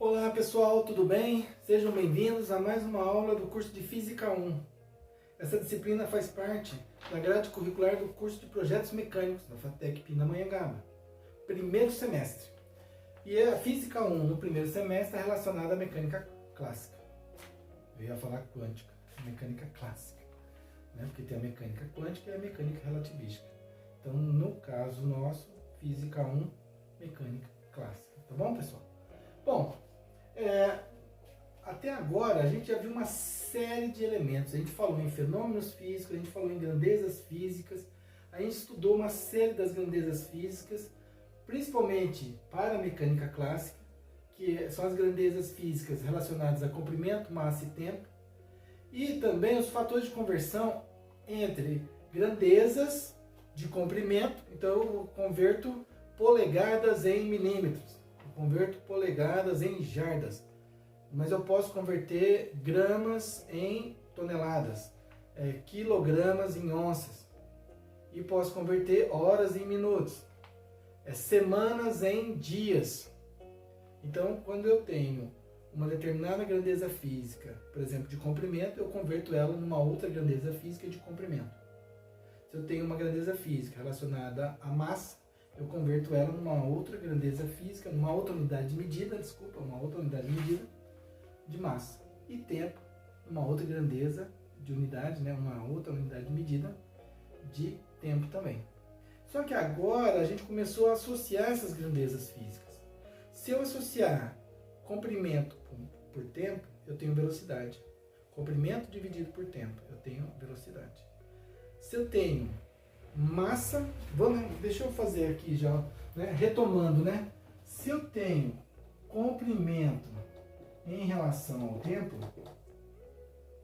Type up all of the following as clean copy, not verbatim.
Olá pessoal, tudo bem? Sejam bem-vindos a mais uma aula do curso de Física 1. Essa disciplina faz parte da grade curricular do curso de Projetos Mecânicos da FATEC Pindamonhangaba, primeiro semestre. E a Física 1 no primeiro semestre é relacionada à mecânica clássica. Eu ia falar quântica, mecânica clássica, né? Porque tem a mecânica quântica e a mecânica relativística. Então, no caso nosso, Física 1, mecânica clássica. Tá bom, pessoal? Bom, até agora a gente já viu uma série de elementos. A gente falou em fenômenos físicos, a gente falou em grandezas físicas, a gente estudou uma série das grandezas físicas, principalmente para a mecânica clássica, que são as grandezas físicas relacionadas a comprimento, massa e tempo, e também os fatores de conversão entre grandezas de comprimento. Então eu converto polegadas em milímetros, eu converto polegadas em jardas, mas eu posso converter gramas em toneladas, quilogramas em onças, e posso converter horas em minutos, semanas em dias. Então, quando eu tenho uma determinada grandeza física, por exemplo, de comprimento, eu converto ela numa outra grandeza física de comprimento. Se eu tenho uma grandeza física relacionada à massa, eu converto ela numa outra grandeza física, numa outra unidade de medida, de massa. E tempo, uma outra grandeza de unidade, uma outra unidade de medida de tempo também. Só que agora a gente começou a associar essas grandezas físicas. Se eu associar comprimento por tempo, eu tenho velocidade. Comprimento dividido por tempo, eu tenho velocidade. Se eu tenho massa, deixa eu fazer aqui já, retomando, Se eu tenho comprimento em relação ao tempo,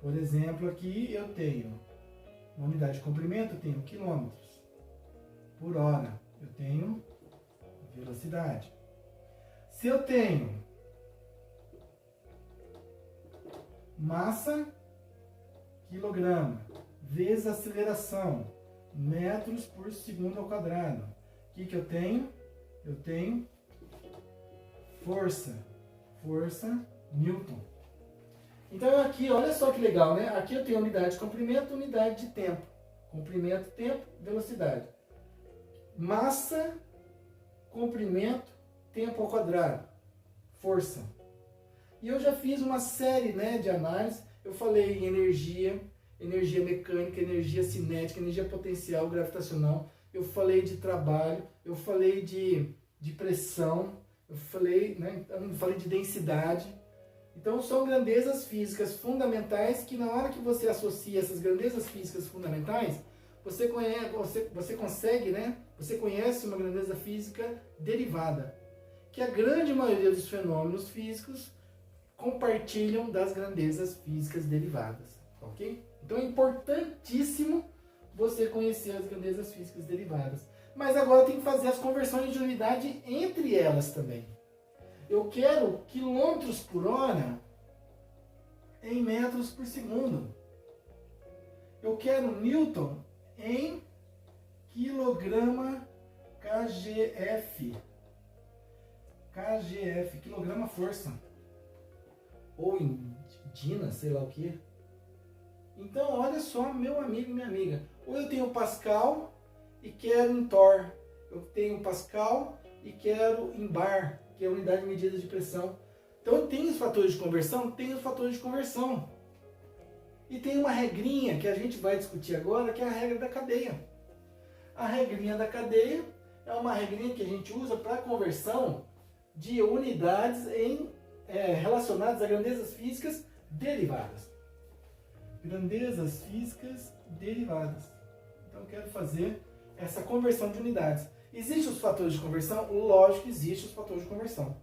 por exemplo, aqui eu tenho uma unidade de comprimento, eu tenho quilômetros por hora, eu tenho velocidade. Se eu tenho massa, quilograma, vezes aceleração, metros por segundo ao quadrado, o que eu tenho? Eu tenho força Newton. Então aqui, olha só que legal, Aqui eu tenho unidade de comprimento, unidade de tempo. Comprimento, tempo, velocidade. Massa, comprimento, tempo ao quadrado, força. E eu já fiz uma série de análises. Eu falei em energia mecânica, energia cinética, energia potencial, gravitacional. Eu falei de trabalho, eu falei de pressão, eu falei de densidade. Então são grandezas físicas fundamentais que, na hora que você associa essas grandezas físicas fundamentais, você conhece uma grandeza física derivada, que a grande maioria dos fenômenos físicos compartilham das grandezas físicas derivadas, ok? Então é importantíssimo você conhecer as grandezas físicas derivadas. Mas agora tem que fazer as conversões de unidade entre elas também. Eu quero quilômetros por hora em metros por segundo. Eu quero Newton em quilograma kgf. kgf, quilograma força. Ou em Dina, sei lá o que. Então, olha só, meu amigo e minha amiga. Ou eu tenho Pascal e quero em Torr. Eu tenho Pascal e quero em bar, que é a unidade de medida de pressão. Então, tem os fatores de conversão? Tem os fatores de conversão. E tem uma regrinha que a gente vai discutir agora, que é a regra da cadeia. A regrinha da cadeia é uma regrinha que a gente usa para conversão de unidades relacionadas a grandezas físicas derivadas. Grandezas físicas derivadas. Então, eu quero fazer essa conversão de unidades. Existem os fatores de conversão? Lógico que existem os fatores de conversão.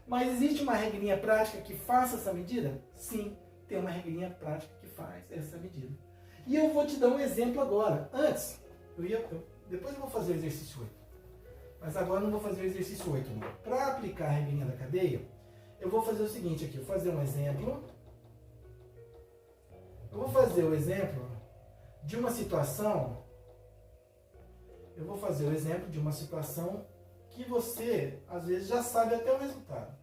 Mas existe uma regrinha prática que faça essa medida? Sim, tem uma regrinha prática que faz essa medida. E eu vou te dar um exemplo agora. Antes, depois eu vou fazer o exercício 8. Mas agora não vou fazer o exercício 8. Para aplicar a regrinha da cadeia, eu vou fazer o seguinte aqui. Eu vou fazer um exemplo. Eu vou fazer o exemplo de uma situação. Que você, às vezes, já sabe até o resultado.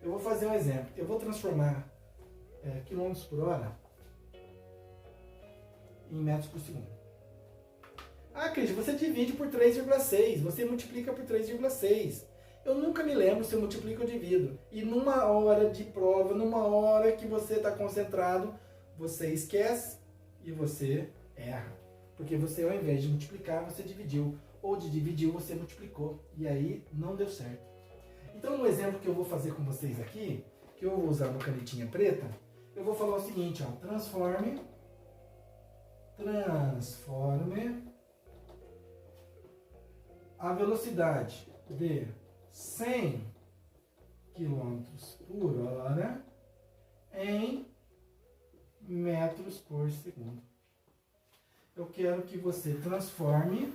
Eu vou fazer um exemplo. Eu vou transformar quilômetros por hora em metros por segundo. Ah, Cris, você divide por 3,6. Você multiplica por 3,6. Eu nunca me lembro se eu multiplico ou divido. E numa hora de prova, numa hora que você está concentrado, você esquece e você erra. Porque você, ao invés de multiplicar, você dividiu. Ou de dividir, você multiplicou. E aí, não deu certo. Então, no exemplo que eu vou fazer com vocês aqui, que eu vou usar uma canetinha preta, eu vou falar o seguinte, ó, transforme a velocidade de 100 km por hora em metros por segundo. Eu quero que você transforme,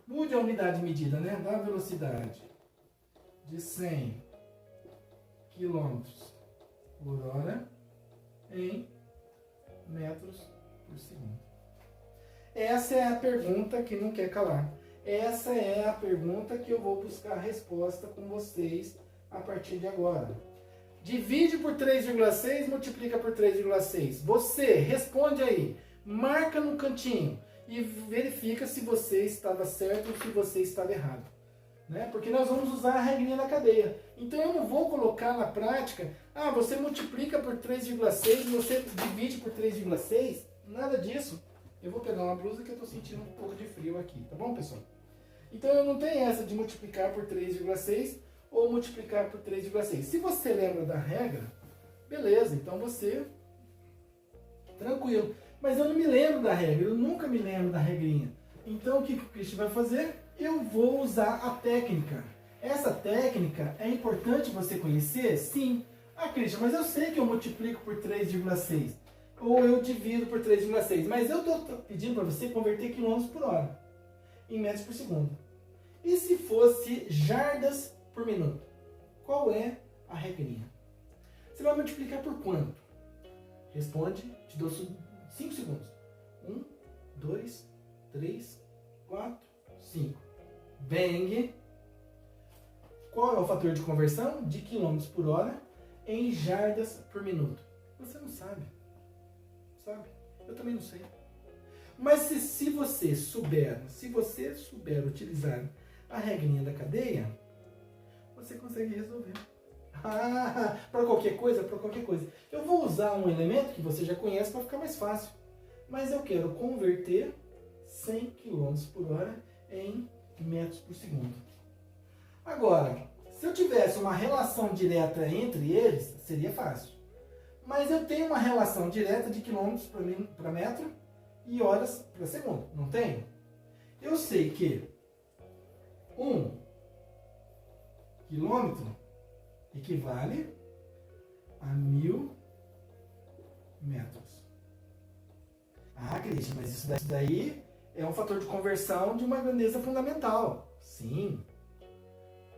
mude a unidade de medida, né, da velocidade de 100 km por hora em metros por segundo. Essa é a pergunta que não quer calar. Essa é a pergunta que eu vou buscar a resposta com vocês a partir de agora. Divide por 3,6, multiplica por 3,6. Você responde aí, marca no cantinho e verifica se você estava certo ou se você estava errado. Né? Porque nós vamos usar a regrinha da cadeia. Então eu não vou colocar na prática, você multiplica por 3,6, você divide por 3,6, nada disso. Eu vou pegar uma blusa que eu estou sentindo um pouco de frio aqui, tá bom, pessoal? Então eu não tenho essa de multiplicar por 3,6 ou multiplicar por 3,6. Se você lembra da regra, beleza, então você, tranquilo. Mas eu não me lembro da regra, eu nunca me lembro da regrinha. Então o que o Christian vai fazer? Eu vou usar a técnica. Essa técnica é importante você conhecer? Sim. Ah, Christian, mas eu sei que eu multiplico por 3,6. Ou eu divido por 3,6. Mas eu estou pedindo para você converter quilômetros por hora em metros por segundo. E se fosse jardas por minuto? Qual é a regrinha? Você vai multiplicar por quanto? Responde, te dou 5 segundos. 1, 2, 3, 4, 5. Bang! Qual é o fator de conversão de quilômetros por hora em jardas por minuto? Você não sabe. Sabe? Eu também não sei. Mas se você souber utilizar a regrinha da cadeia, você consegue resolver. Para qualquer coisa, Eu vou usar um elemento que você já conhece para ficar mais fácil. Mas eu quero converter 100 km por hora em metros por segundo. Agora, se eu tivesse uma relação direta entre eles, seria fácil. Mas eu tenho uma relação direta de quilômetros para metro e horas para segundo, não tenho? Eu sei que 1 quilômetro equivale a 1000 metros. Ah, Cristian, mas isso daí é um fator de conversão de uma grandeza fundamental. Sim,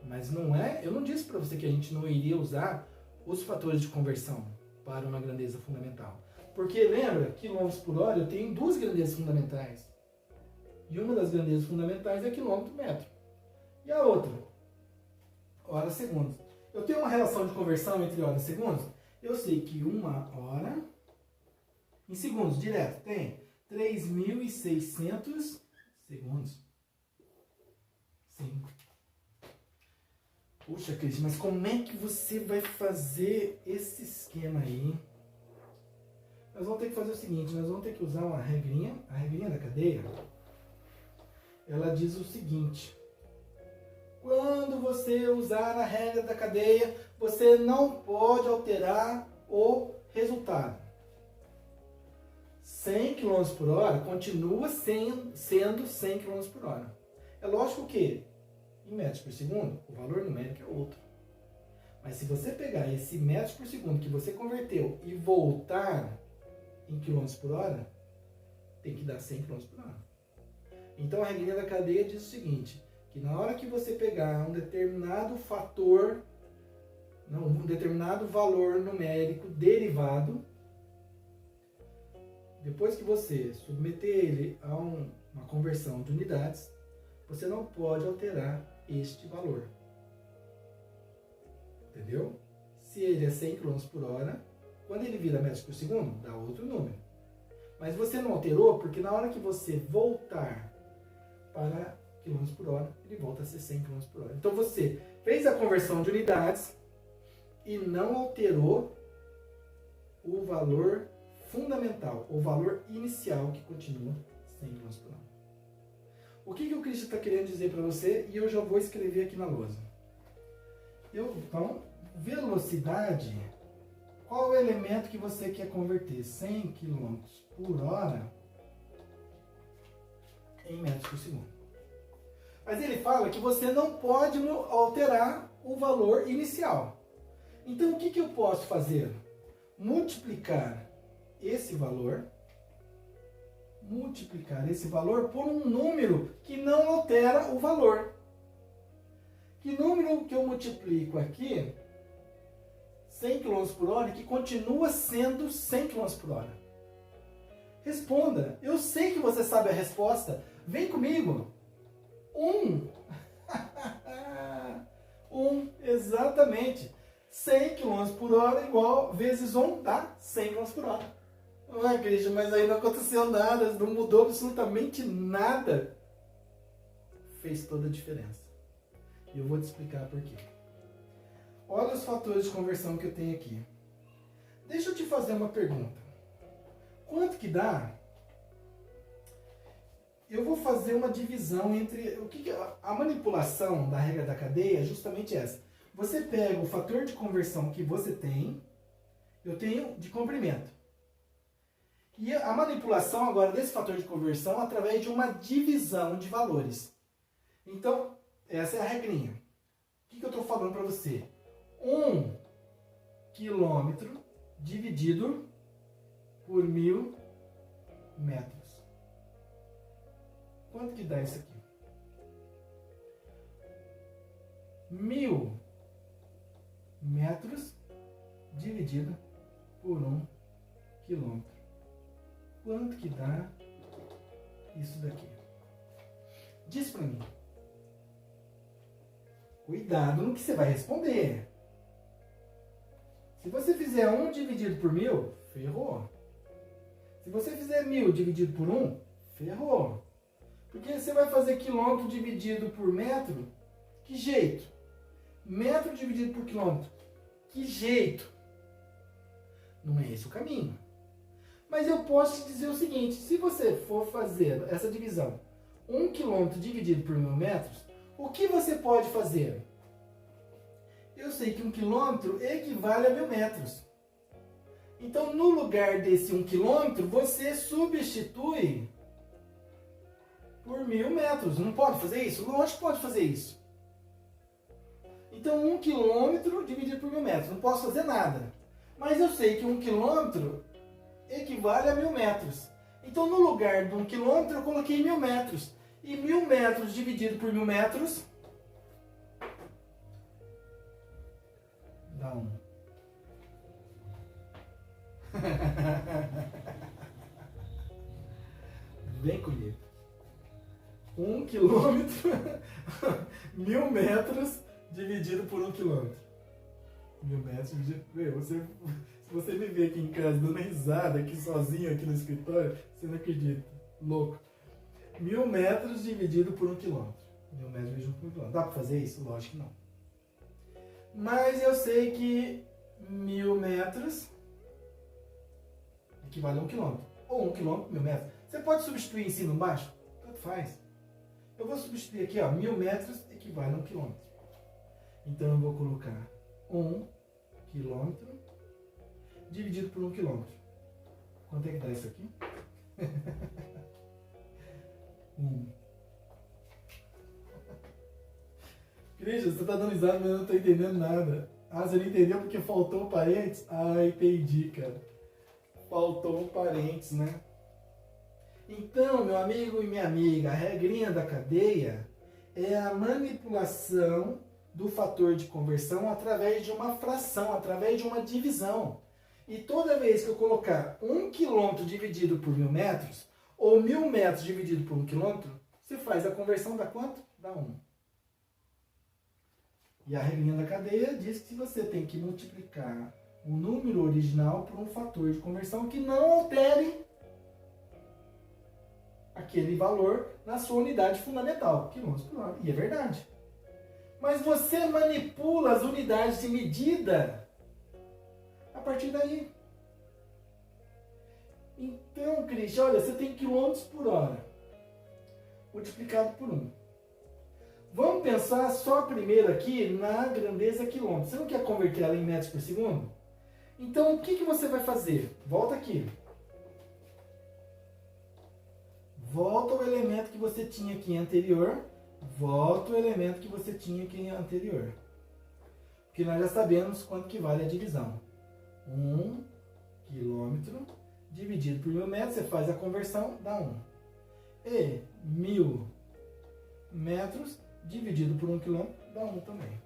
mas não é. Eu não disse para você que a gente não iria usar os fatores de conversão para uma grandeza fundamental. Porque lembra, quilômetros por hora eu tenho duas grandezas fundamentais. E uma das grandezas fundamentais é quilômetro metro. E a outra? Horas segundos. Eu tenho uma relação de conversão entre horas e segundos? Eu sei que uma hora, em segundos, direto, tem 3.600 segundos. Sim. Puxa, Cris, mas como é que você vai fazer esse esquema aí? Nós vamos ter que fazer o seguinte, nós vamos ter que usar uma regrinha, a regrinha da cadeia. Ela diz o seguinte: quando você usar a regra da cadeia, você não pode alterar o resultado. 100 km por hora continua sendo 100 km por hora. É lógico que, em metros por segundo, o valor numérico é outro. Mas se você pegar esse metros por segundo que você converteu e voltar em quilômetros por hora, tem que dar 100 km por hora. Então a regrinha da cadeia diz o seguinte, que na hora que você pegar um determinado fator, um determinado valor numérico derivado, depois que você submeter ele a uma conversão de unidades, você não pode alterar este valor. Entendeu? Se ele é 100 km por hora, quando ele vira metros por segundo, dá outro número. Mas você não alterou, porque na hora que você voltar para km por hora, ele volta a ser 100 km por hora. Então você fez a conversão de unidades e não alterou o valor fundamental, o valor inicial, que continua 100 km por hora. O que o Cristian está querendo dizer para você? E eu já vou escrever aqui na lousa. Então, velocidade, qual é o elemento que você quer converter? 100 km por hora em metros por segundo. Mas ele fala que você não pode alterar o valor inicial. Então, o que eu posso fazer? Multiplicar esse valor por um número que não altera o valor. Que número que eu multiplico aqui? 100 km por hora, que continua sendo 100 km por hora. Responda. Eu sei que você sabe a resposta. Vem comigo. 1, exatamente. 100 km por hora igual vezes 1 dá 100 km por hora. Não é, Cristian, mas aí não aconteceu nada, não mudou absolutamente nada. Fez toda a diferença. E eu vou te explicar por quê. Olha os fatores de conversão que eu tenho aqui. Deixa eu te fazer uma pergunta. Quanto que dá? Eu vou fazer uma divisão entre... a manipulação da regra da cadeia é justamente essa. Você pega o fator de conversão que você tem, eu tenho de comprimento. E a manipulação agora desse fator de conversão através de uma divisão de valores. Então, essa é a regrinha. O que eu estou falando para você? 1 quilômetro dividido por 1000 metros. Quanto que dá isso aqui? 1000 metros dividido por 1 quilômetro. Quanto que dá isso daqui? Diz para mim. Cuidado no que você vai responder. Se você fizer 1 dividido por 1000, ferrou. Se você fizer 1000 dividido por 1, ferrou. Porque você vai fazer quilômetro dividido por metro, que jeito? Metro dividido por quilômetro, que jeito? Não é esse o caminho. Mas eu posso te dizer o seguinte, se você for fazer essa divisão, 1 quilômetro dividido por 1000 metros, o que você pode fazer? Eu sei que 1 quilômetro equivale a 1000 metros. Então, no lugar desse 1 quilômetro, você substitui por 1000 metros. Não pode fazer isso? Lógico que pode fazer isso. Então, 1 quilômetro dividido por 1000 metros. Não posso fazer nada. Mas eu sei que 1 quilômetro equivale a 1000 metros. Então, no lugar de 1 quilômetro, eu coloquei 1000 metros. E 1000 metros dividido por 1000 metros dá 1. Vem comigo. 1 quilômetro, 1000 metros dividido por 1 quilômetro. 1000 metros dividido... Se você me ver aqui em casa dando risada, aqui sozinho, aqui no escritório, você não acredita. Louco. 1000 metros dividido por 1 quilômetro. 1000 metros dividido por 1 quilômetro. Dá para fazer isso? Lógico que não. Mas eu sei que 1000 metros equivale a 1 quilômetro. Ou 1 quilômetro, 1000 metros. Você pode substituir em cima e embaixo? Tanto faz. Eu vou substituir aqui, ó, 1000 metros equivale a 1 quilômetro. Então eu vou colocar 1 quilômetro dividido por 1 quilômetro. Quanto é que dá isso aqui? 1. Cristian, você tá dando risada, mas eu não tô entendendo nada. Ah, você não entendeu porque faltou um parênteses? Ah, entendi, cara. Faltou um parênteses, né? Então, meu amigo e minha amiga, a regrinha da cadeia é a manipulação do fator de conversão através de uma fração, através de uma divisão. E toda vez que eu colocar 1 quilômetro dividido por 1000 metros, ou 1000 metros dividido por 1 quilômetro, você faz a conversão, dá quanto? Dá 1. E a regrinha da cadeia diz que você tem que multiplicar o número original por um fator de conversão que não altere aquele valor na sua unidade fundamental, quilômetros por hora. E é verdade. Mas você manipula as unidades de medida a partir daí. Então, Cristian, olha, você tem quilômetros por hora multiplicado por 1. Vamos pensar só primeiro aqui na grandeza quilômetros. Você não quer converter ela em metros por segundo? Então, o que você vai fazer? Volta aqui. Volta ao elemento que você tinha aqui anterior. Volta ao elemento que você tinha aqui anterior. Porque nós já sabemos quanto que vale a divisão. 1 quilômetro dividido por 1000 metros, você faz a conversão, dá 1. E 1000 metros dividido por 1 quilômetro, dá 1 também.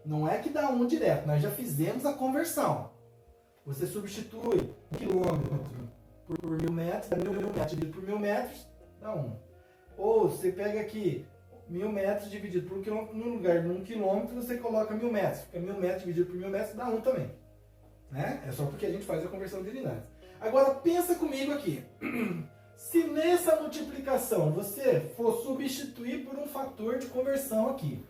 Não é que dá 1 direto, nós já fizemos a conversão. Você substitui 1 quilômetro por 1000 metros, dá 1000 metros dividido por 1000 metros, dá 1. Ou você pega aqui 1000 metros dividido por 1 quilômetro, no lugar de 1 quilômetro você coloca 1000 metros. Fica 1000 metros dividido por 1000 metros, dá 1 também. Né? É só porque a gente faz a conversão de unidades. Agora pensa comigo aqui. Se nessa multiplicação você for substituir por um fator de conversão aqui.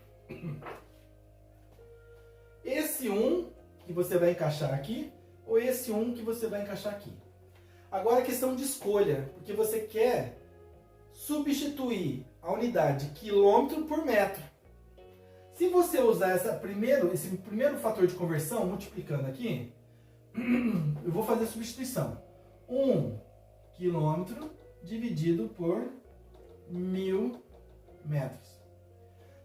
Esse 1 que você vai encaixar aqui, ou esse 1 que você vai encaixar aqui. Agora é questão de escolha, porque você quer substituir a unidade quilômetro por metro. Se você usar esse primeiro fator de conversão, multiplicando aqui, eu vou fazer a substituição. 1 quilômetro dividido por 1000 metros.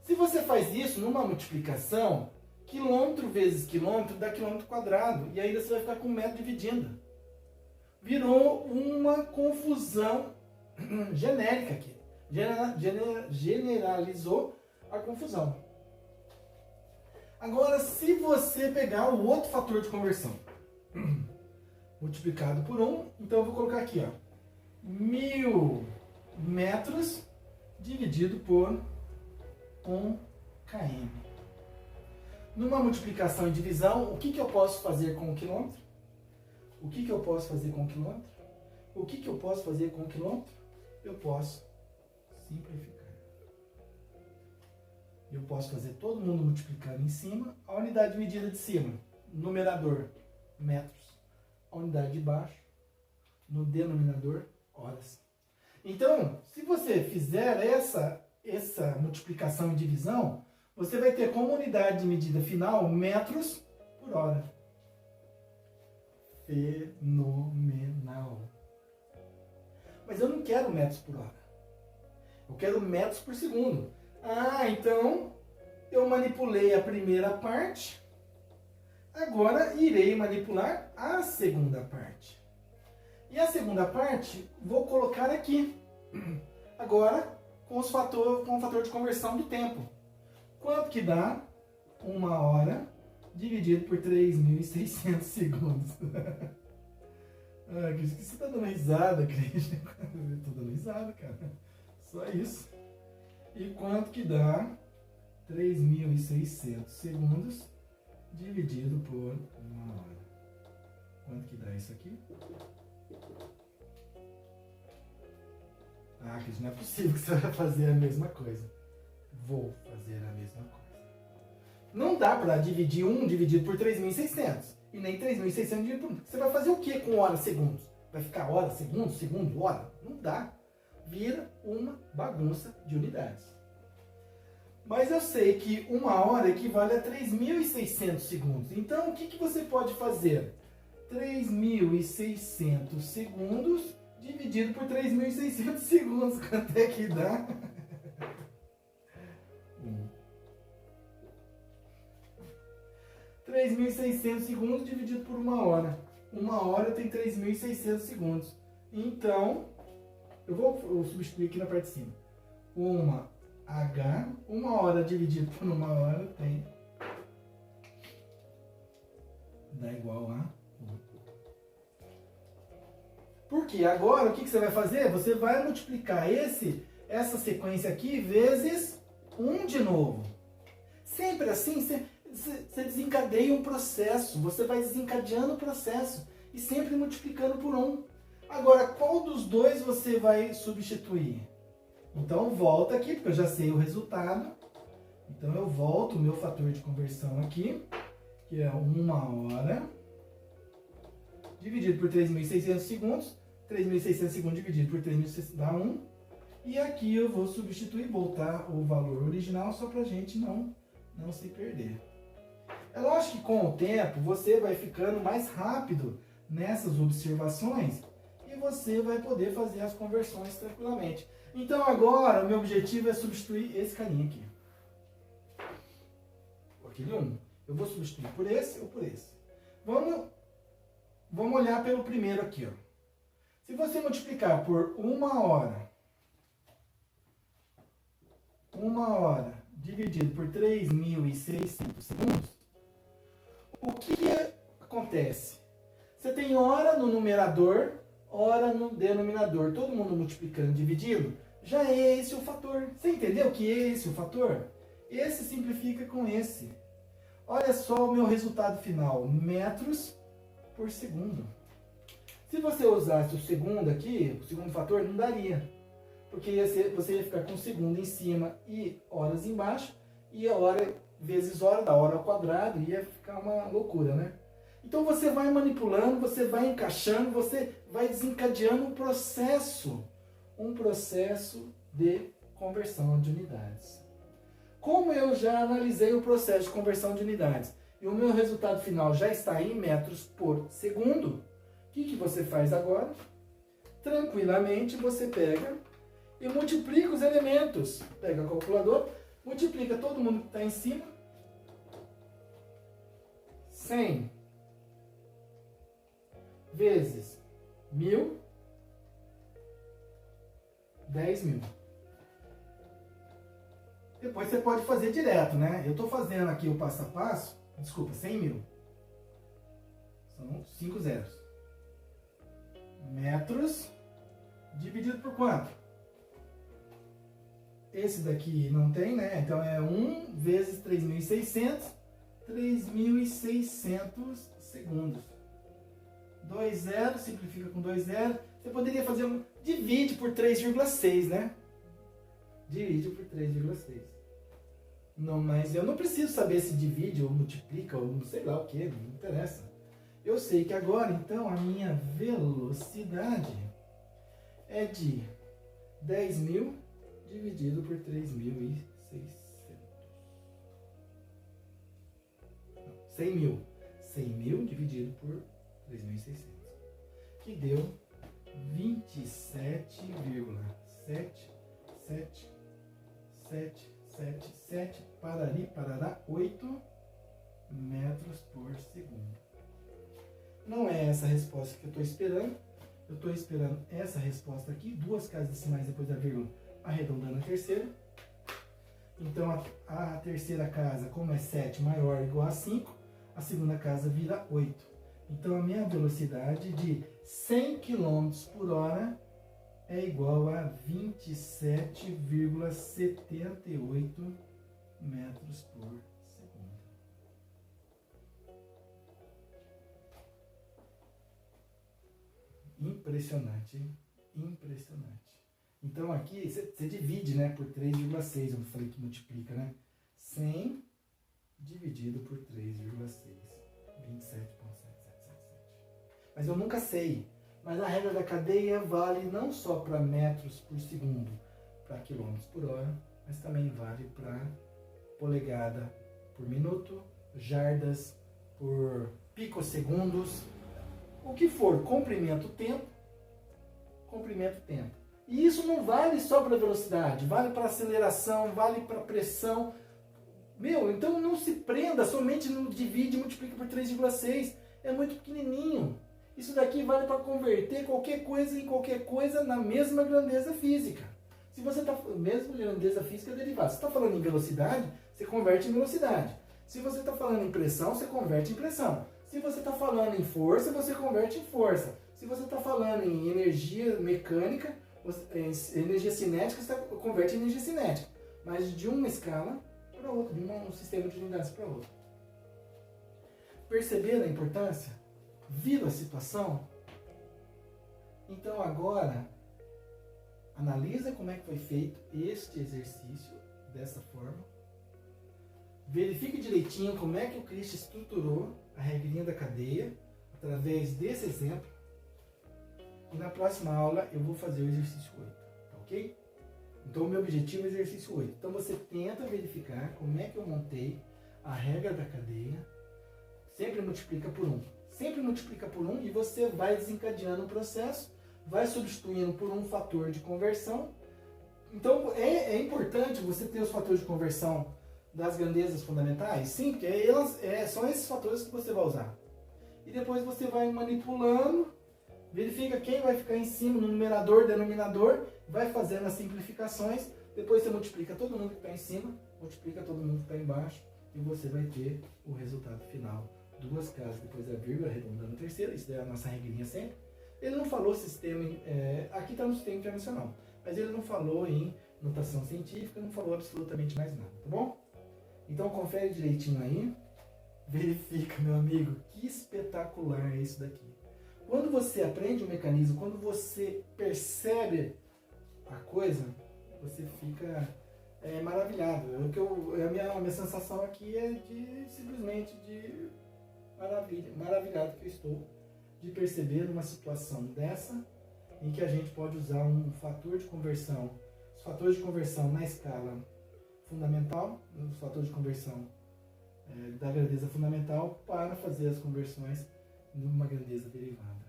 Se você faz isso numa multiplicação, quilômetro vezes quilômetro dá quilômetro quadrado. E ainda você vai ficar com metro dividindo. Virou uma confusão genérica aqui. Generalizou a confusão. Agora, se você pegar o outro fator de conversão, multiplicado por 1, então eu vou colocar aqui, ó, 1000 metros dividido por 1 km. Numa multiplicação e divisão, o que eu posso fazer com o quilômetro? O que eu posso fazer com o quilômetro? O que eu posso fazer com o quilômetro? Eu posso simplificar. Eu posso fazer todo mundo multiplicando em cima, a unidade de medida de cima, numerador, metros, a unidade de baixo, no denominador, horas. Então, se você fizer essa multiplicação e divisão, você vai ter como unidade de medida final metros por hora. Fenomenal. Mas eu não quero metros por hora. Eu quero metros por segundo. Ah, então eu manipulei a primeira parte. Agora irei manipular a segunda parte. E a segunda parte vou colocar aqui. Agora com o fator de conversão do tempo. Quanto que dá 1 hora dividido por 3.600 segundos? Ah, Cris, que você tá dando risada, Cris? Eu tô dando risada, cara. Só isso. E quanto que dá 3.600 segundos dividido por 1 hora? Quanto que dá isso aqui? Ah, Cris, não é possível que você vai fazer a mesma coisa. Vou fazer a mesma coisa. Não dá para dividir 1 dividido por 3.600. E nem 3.600 dividido por 1. Você vai fazer o que com hora, segundos? Vai ficar hora, segundo, segundo, hora? Não dá. Vira uma bagunça de unidades. Mas eu sei que 1 hora equivale a 3.600 segundos. Então, o que você pode fazer? 3.600 segundos dividido por 3.600 segundos. Quanto é que dá? 3.600 segundos dividido por 1 hora. 1 hora tem 3.600 segundos. Então, eu vou substituir aqui na parte de cima. 1 hora dividido por 1 hora tem... dá igual a 1. Porque agora o que você vai fazer? Você vai multiplicar essa sequência aqui vezes 1 de novo. sempre assim, você desencadeia um processo, você vai desencadeando o processo e sempre multiplicando por 1. Agora, qual dos dois você vai substituir? Então, volta aqui, porque eu já sei o resultado. Então, eu volto o meu fator de conversão aqui, que é 1 hora, dividido por 3.600 segundos. 3.600 segundos dividido por 3.600 dá 1. E aqui eu vou substituir, voltar o valor original, só para a gente não se perder. É lógico que com o tempo você vai ficando mais rápido nessas observações e você vai poder fazer as conversões tranquilamente. Então agora o meu objetivo é substituir esse carinha aqui. Aquele 1. Eu vou substituir por esse ou por esse. Vamos olhar pelo primeiro aqui, ó. Se você multiplicar por 1 hora dividido por 3.600 segundos, o que acontece? Você tem hora no numerador, hora no denominador. Todo mundo multiplicando, dividindo, já é esse o fator. Você entendeu que é esse o fator? Esse simplifica com esse. Olha só o meu resultado final, metros por segundo. Se você usasse o segundo aqui, o segundo fator, não daria. Porque você ia ficar com o segundo em cima e horas embaixo, e a hora vezes hora, da hora ao quadrado, ia ficar uma loucura, né? Então você vai manipulando, você vai encaixando, você vai desencadeando um processo de conversão de unidades. Como eu já analisei o processo de conversão de unidades e o meu resultado final já está em metros por segundo, o que você faz agora? Tranquilamente você pega e multiplica os elementos. Pega o calculador, multiplica todo mundo que está em cima. 100 vezes 1.000, 10.000. Depois você pode fazer direto, né? Eu estou fazendo aqui o passo a passo. Desculpa, 100.000. São 5 zeros. Metros dividido por quanto? Esse daqui não tem, né? Então é 1 vezes 3.600. 3.600 segundos. 2 zeros, simplifica com 2 zeros. Você poderia fazer um... Divide por 3,6, né? Divide por 3,6. Não, mas eu não preciso saber se divide ou multiplica ou não sei lá o que, não interessa. Eu sei que agora, então, a minha velocidade é de 10.000 dividido por 3.600. 100.000. 100.000 dividido por 3.600. Que deu 27,77777 parari parará 8 metros por segundo. Não é essa a resposta que eu estou esperando. Eu estou esperando essa resposta aqui, 2 casas decimais depois da vírgula, arredondando a terceira. Então a terceira casa, como é 7 maior ou igual a 5, a segunda casa vira 8. Então a minha velocidade de 100 km por hora é igual a 27,78 metros por segundo. Impressionante, hein? Impressionante. Então aqui você divide, né, por 3,6, eu falei que multiplica, né? 100 dividido por 3,6, 27,7777. Mas eu nunca sei. Mas a regra da cadeia vale não só para metros por segundo, para quilômetros por hora, mas também vale para polegada por minuto, jardas por picosegundos, o que for, comprimento tempo. E isso não vale só para velocidade, vale para aceleração, vale para pressão. Então não se prenda somente no divide e multiplica por 3,6, é muito pequenininho. Isso daqui vale para converter qualquer coisa em qualquer coisa na mesma grandeza física. Se você está mesmo grandeza física derivada, se está falando em velocidade, você converte em velocidade. Se você está falando em pressão, você converte em pressão. Se você está falando em força, você converte em força. Se você está falando em energia mecânica, energia cinética, você converte em energia cinética. Mas de uma escala para outro, de um sistema de unidades para outro. Perceberam a importância? Viram a situação? Então agora, analisa como é que foi feito este exercício dessa forma. Verifique direitinho como é que o Christian estruturou a regrinha da cadeia através desse exemplo. E na próxima aula eu vou fazer o exercício 8, tá ok? Então o meu objetivo é o exercício 8. Então você tenta verificar como é que eu montei a regra da cadeia. Sempre multiplica por 1. Sempre multiplica por 1 e você vai desencadeando o processo, vai substituindo por um fator de conversão. Então é importante você ter os fatores de conversão das grandezas fundamentais? Sim, porque são esses fatores que você vai usar. E depois você vai manipulando, verifica quem vai ficar em cima no numerador, denominador, vai fazendo as simplificações, depois você multiplica todo mundo que está em cima, multiplica todo mundo que está embaixo, e você vai ter o resultado final. 2 casas depois da vírgula, arredondando a terceira, isso é a nossa regrinha sempre. Ele não falou sistema, aqui está no sistema internacional, mas ele não falou em notação científica, não falou absolutamente mais nada, tá bom? Então confere direitinho aí, verifica, meu amigo, que espetacular é isso daqui. Quando você aprende o mecanismo, quando você percebe a coisa, você fica maravilhado. A minha sensação aqui é simplesmente de maravilhado que eu estou de perceber uma situação dessa, em que a gente pode usar um fator de conversão, os fatores de conversão na escala fundamental, os fatores de conversão da grandeza fundamental, para fazer as conversões numa grandeza derivada.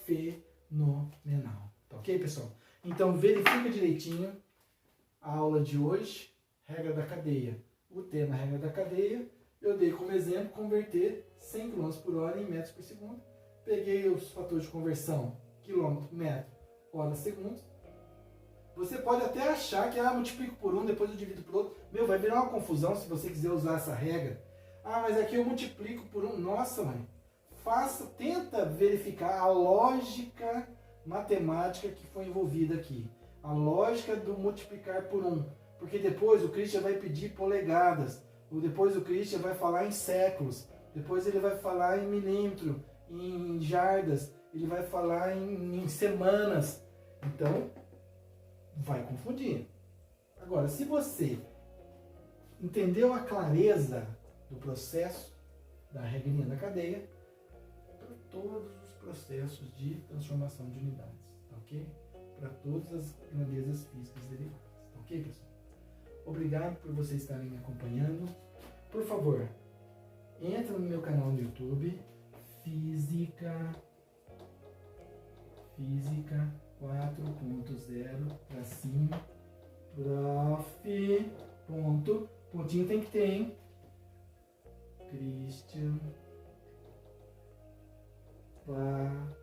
Fenomenal. Tá ok, pessoal? Então verifica direitinho a aula de hoje, regra da cadeia. O tema regra da cadeia, eu dei como exemplo converter 100 km por hora em metros por segundo. Peguei os fatores de conversão, quilômetro, metro, hora, segundos. Você pode até achar que, multiplico por 1, depois eu divido por outro. Meu, vai virar uma confusão se você quiser usar essa regra. Mas aqui eu multiplico por 1. Nossa, mãe. Tenta verificar a lógica matemática que foi envolvida aqui. A lógica do multiplicar por 1. Porque depois o Christian vai pedir polegadas. Depois o Christian vai falar em séculos. Depois ele vai falar em milímetro, em jardas. Ele vai falar em semanas. Então, vai confundir. Agora, se você entendeu a clareza do processo da regrinha da cadeia, para todos os processos de transformação de unidades, tá ok? Para todas as grandezas físicas derivadas, tá ok, pessoal? Obrigado por vocês estarem me acompanhando. Por favor, entra no meu canal no YouTube, Física 4.0 para cima, prof. Pontinho tem que ter, hein? Christian Paterni,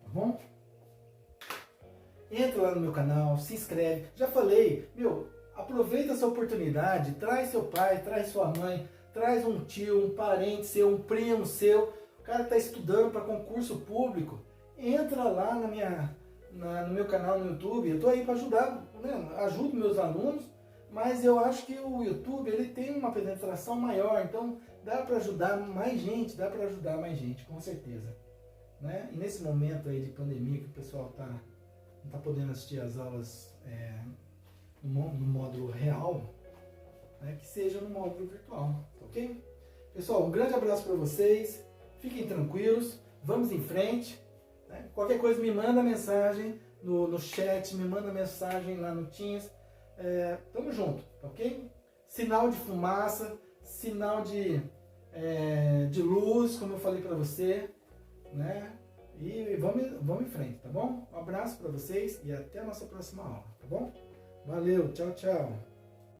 tá bom? Entra lá no meu canal, se inscreve. Já falei, aproveita essa oportunidade, traz seu pai, traz sua mãe, traz um tio, um parente seu, um primo seu, o cara está estudando para concurso público, entra lá no meu canal no YouTube. Eu estou aí para ajudar, ajudo meus alunos, mas eu acho que o YouTube ele tem uma penetração maior, então dá para ajudar mais gente, com certeza. Né? E nesse momento aí de pandemia que o pessoal não está podendo assistir as aulas no módulo real, que seja no módulo virtual, ok? Pessoal, um grande abraço para vocês, fiquem tranquilos, vamos em frente, né? Qualquer coisa me manda mensagem no chat, me manda mensagem lá no Teams, tamo junto, ok? Sinal de fumaça, sinal de luz, como eu falei para você, né? E vamos em frente, tá bom? Um abraço para vocês e até a nossa próxima aula, tá bom? Valeu, tchau, tchau!